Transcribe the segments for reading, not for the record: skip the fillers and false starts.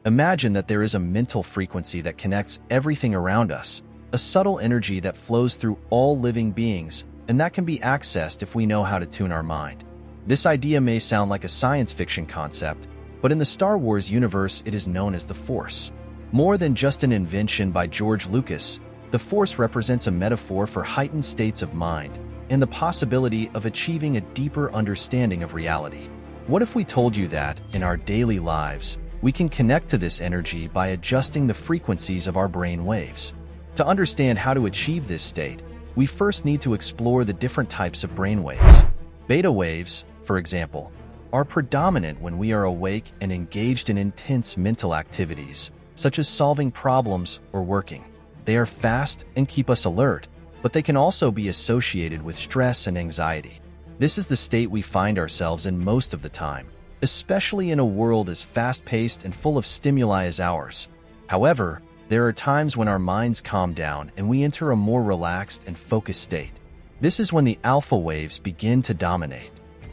Imagine that there is a mental frequency that connects everything around us, a subtle energy that flows through all living beings, and that can be accessed if we know how to tune our mind. This idea may sound like a science fiction concept, but in the Star Wars universe it is known as the Force. More than just an invention by George Lucas, the Force represents a metaphor for heightened states of mind and the possibility of achieving a deeper understanding of reality. What if we told you that, in our daily lives, we can connect to this energy by adjusting the frequencies of our brain waves? To understand how to achieve this state, we first need to explore the different types of brain waves. Beta waves, for example, are predominant when we are awake and engaged in intense mental activities, such as solving problems or working. They are fast and keep us alert, but they can also be associated with stress and anxiety. This is the state we find ourselves in most of the time, especially in a world as fast-paced and full of stimuli as ours. However, there are times when our minds calm down and we enter a more relaxed and focused state. This is when the alpha waves begin to dominate.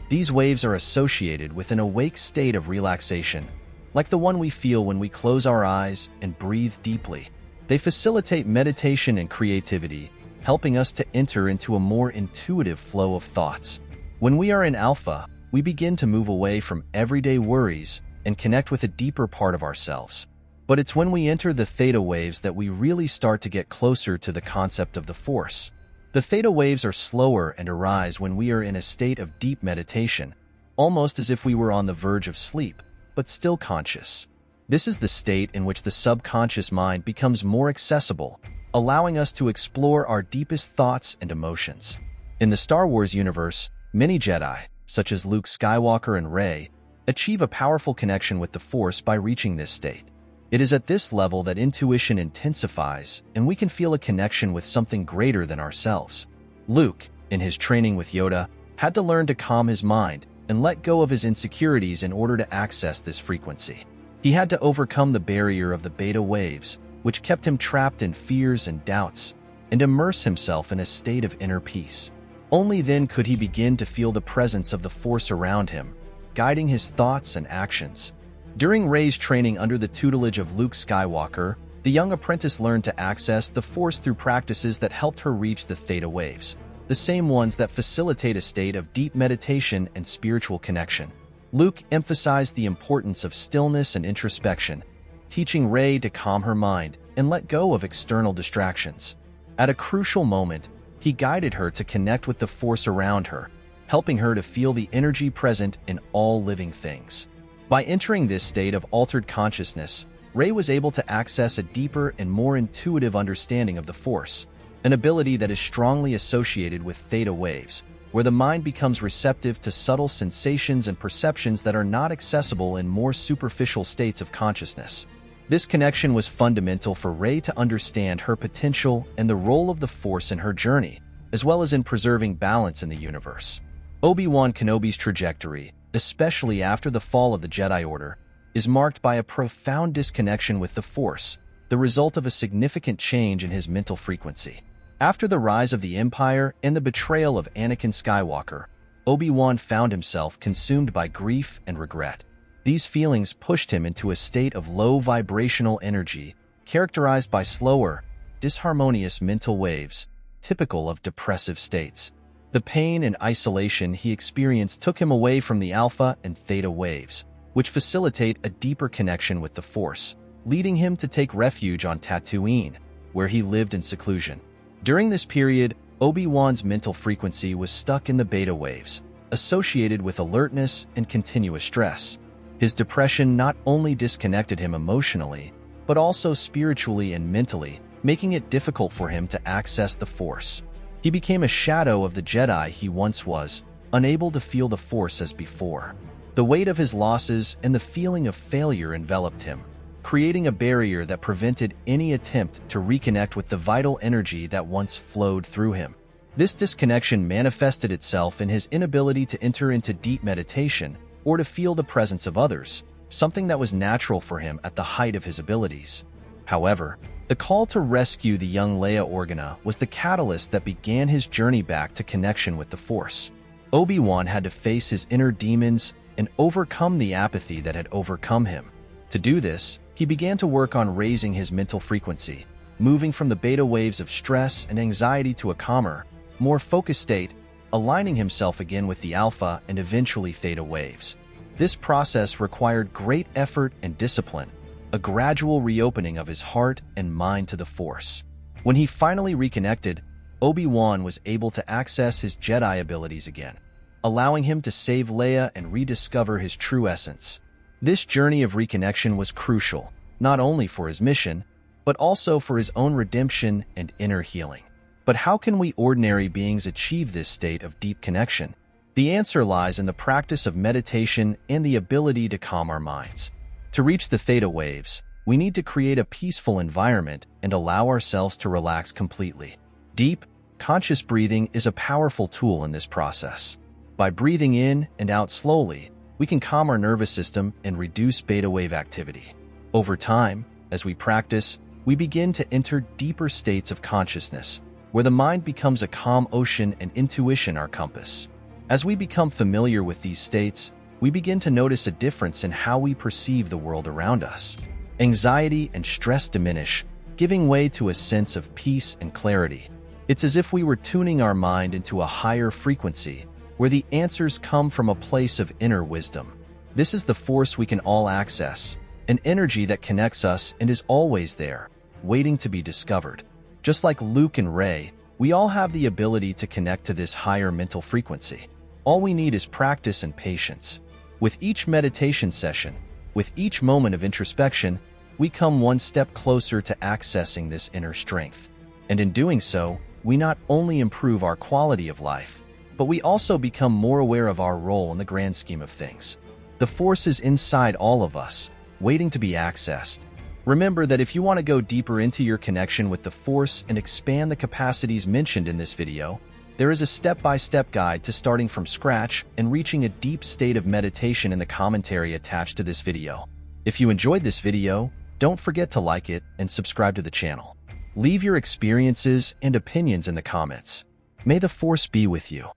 These waves are associated with an awake state of relaxation, like the one we feel when we close our eyes and breathe deeply. They facilitate meditation and creativity, helping us to enter into a more intuitive flow of thoughts. When we are in alpha, we begin to move away from everyday worries and connect with a deeper part of ourselves. But it's when we enter the theta waves that we really start to get closer to the concept of the Force. The theta waves are slower and arise when we are in a state of deep meditation, almost as if we were on the verge of sleep, but still conscious. This is the state in which the subconscious mind becomes more accessible, allowing us to explore our deepest thoughts and emotions. In the Star Wars universe, many Jedi, such as Luke Skywalker and Rey, achieve a powerful connection with the Force by reaching this state. It is at this level that intuition intensifies, and we can feel a connection with something greater than ourselves. Luke, in his training with Yoda, had to learn to calm his mind and let go of his insecurities in order to access this frequency. He had to overcome the barrier of the beta waves, which kept him trapped in fears and doubts, and immerse himself in a state of inner peace. Only then could he begin to feel the presence of the Force around him, guiding his thoughts and actions. During Rey's training under the tutelage of Luke Skywalker, the young apprentice learned to access the Force through practices that helped her reach the theta waves, the same ones that facilitate a state of deep meditation and spiritual connection. Luke emphasized the importance of stillness and introspection, teaching Rey to calm her mind and let go of external distractions. At a crucial moment, he guided her to connect with the Force around her, helping her to feel the energy present in all living things. By entering this state of altered consciousness, Rey was able to access a deeper and more intuitive understanding of the Force, an ability that is strongly associated with theta waves, where the mind becomes receptive to subtle sensations and perceptions that are not accessible in more superficial states of consciousness. This connection was fundamental for Rey to understand her potential and the role of the Force in her journey, as well as in preserving balance in the universe. Obi-Wan Kenobi's trajectory, especially after the fall of the Jedi Order, is marked by a profound disconnection with the Force, the result of a significant change in his mental frequency. After the rise of the Empire and the betrayal of Anakin Skywalker, Obi-Wan found himself consumed by grief and regret. These feelings pushed him into a state of low vibrational energy, characterized by slower, disharmonious mental waves, typical of depressive states. The pain and isolation he experienced took him away from the alpha and theta waves, which facilitate a deeper connection with the Force, leading him to take refuge on Tatooine, where he lived in seclusion. During this period, Obi-Wan's mental frequency was stuck in the beta waves, associated with alertness and continuous stress. His depression not only disconnected him emotionally, but also spiritually and mentally, making it difficult for him to access the Force. He became a shadow of the Jedi he once was, unable to feel the Force as before. The weight of his losses and the feeling of failure enveloped him, creating a barrier that prevented any attempt to reconnect with the vital energy that once flowed through him. This disconnection manifested itself in his inability to enter into deep meditation or to feel the presence of others, something that was natural for him at the height of his abilities. However, the call to rescue the young Leia Organa was the catalyst that began his journey back to connection with the Force. Obi-Wan had to face his inner demons and overcome the apathy that had overcome him. To do this, He began to work on raising his mental frequency, moving from the beta waves of stress and anxiety to a calmer, more focused state, aligning himself again with the alpha and eventually theta waves. This process required great effort and discipline, a gradual reopening of his heart and mind to the Force. When he finally reconnected, Obi-Wan was able to access his Jedi abilities again, allowing him to save Leia and rediscover his true essence. This journey of reconnection was crucial, not only for his mission, but also for his own redemption and inner healing. But how can we ordinary beings achieve this state of deep connection? The answer lies in the practice of meditation and the ability to calm our minds. To reach the theta waves, we need to create a peaceful environment and allow ourselves to relax completely. Deep, conscious breathing is a powerful tool in this process. By breathing in and out slowly, we can calm our nervous system and reduce beta wave activity. Over time, as we practice, we begin to enter deeper states of consciousness, where the mind becomes a calm ocean and intuition our compass. As we become familiar with these states, we begin to notice a difference in how we perceive the world around us. Anxiety and stress diminish, giving way to a sense of peace and clarity. It's as if we were tuning our mind into a higher frequency, where the answers come from a place of inner wisdom. This is the Force we can all access, an energy that connects us and is always there, waiting to be discovered. Just like Luke and Rey, we all have the ability to connect to this higher mental frequency. All we need is practice and patience. With each meditation session, with each moment of introspection, we come one step closer to accessing this inner strength. And in doing so, we not only improve our quality of life, but we also become more aware of our role in the grand scheme of things. The Force is inside all of us, waiting to be accessed. Remember that if you want to go deeper into your connection with the Force and expand the capacities mentioned in this video, there is a step-by-step guide to starting from scratch and reaching a deep state of meditation in the commentary attached to this video. If you enjoyed this video, don't forget to like it and subscribe to the channel. Leave your experiences and opinions in the comments. May the Force be with you.